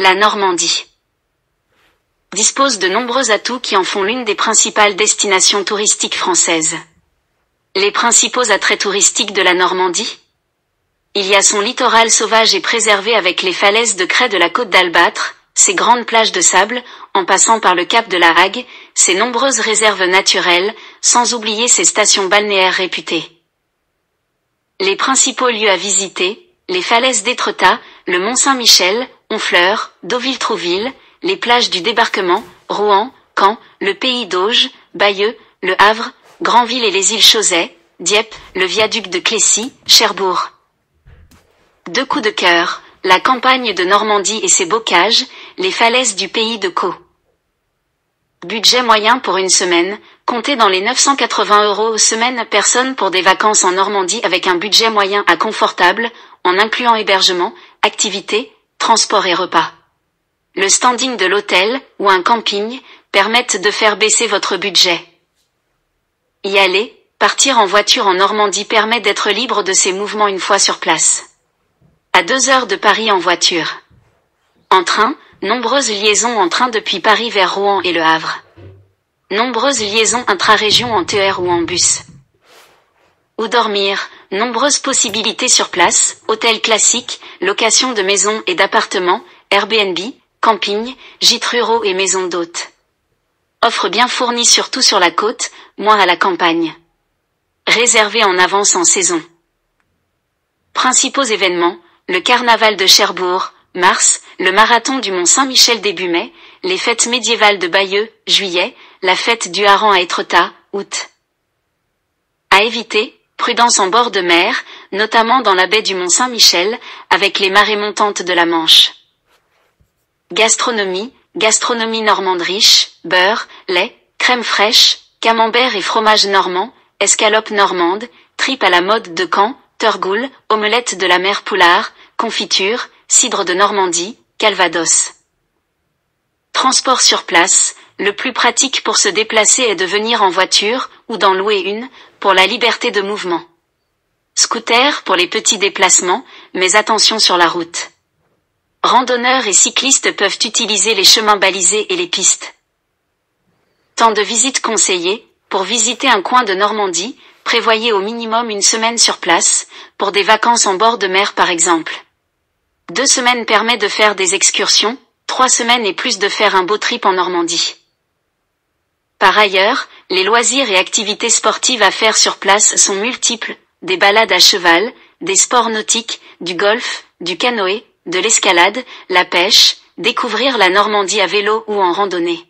la Normandie dispose de nombreux atouts qui en font l'une des principales destinations touristiques françaises. Les principaux attraits touristiques de la Normandie? Il y a son littoral sauvage et préservé avec les falaises de craie de la côte d'Albâtre, ses grandes plages de sable, en passant par le cap de la Hague, ses nombreuses réserves naturelles, sans oublier ses stations balnéaires réputées. Les principaux lieux à visiter, les falaises d'Étretat, le Mont Saint-Michel, Honfleur, Deauville-Trouville, les plages du débarquement, Rouen, Caen, le Pays d'Auge, Bayeux, Le Havre, Granville et les îles Chausey, Dieppe, le viaduc de Clécy, Cherbourg. 2 coups de cœur, la campagne de Normandie et ses bocages, les falaises du pays de Caux. Budget moyen pour une semaine, comptez dans les 980 € semaine personne pour des vacances en Normandie avec un budget moyen à confortable, en incluant hébergement, activités, transport et repas. Le standing de l'hôtel, ou un camping, permettent de faire baisser votre budget. Y aller, partir en voiture en Normandie permet d'être libre de ses mouvements une fois sur place. À 2 heures de Paris en voiture. En train, nombreuses liaisons en train depuis Paris vers Rouen et Le Havre. Nombreuses liaisons intra-régions en TER ou en bus. Où dormir, nombreuses possibilités sur place, hôtels classiques, location de maisons et d'appartements, Airbnb, camping, gîtes ruraux et maisons d'hôtes. Offre bien fournie surtout sur la côte, moins à la campagne. Réservé en avance en saison. Principaux événements, le carnaval de Cherbourg, mars, le marathon du Mont Saint-Michel début mai, les fêtes médiévales de Bayeux, juillet, la fête du hareng à Étretat, août. À éviter, prudence en bord de mer, notamment dans la baie du Mont Saint-Michel, avec les marées montantes de la Manche. Gastronomie normande riche, beurre, lait, crème fraîche, camembert et fromage normand, escalope normande, tripes à la mode de Caen, turgoule, omelette de la mer Poulard, confiture, cidre de Normandie, Calvados. Transport sur place, le plus pratique pour se déplacer est de venir en voiture, ou d'en louer une, pour la liberté de mouvement. Scooter pour les petits déplacements, mais attention sur la route. Randonneurs et cyclistes peuvent utiliser les chemins balisés et les pistes. Temps de visite conseillé, pour visiter un coin de Normandie, prévoyez au minimum une semaine sur place, pour des vacances en bord de mer par exemple. 2 semaines permet de faire des excursions, 3 semaines et plus de faire un beau trip en Normandie. Par ailleurs, les loisirs et activités sportives à faire sur place sont multiples, des balades à cheval, des sports nautiques, du golf, du canoë, de l'escalade, la pêche, découvrir la Normandie à vélo ou en randonnée.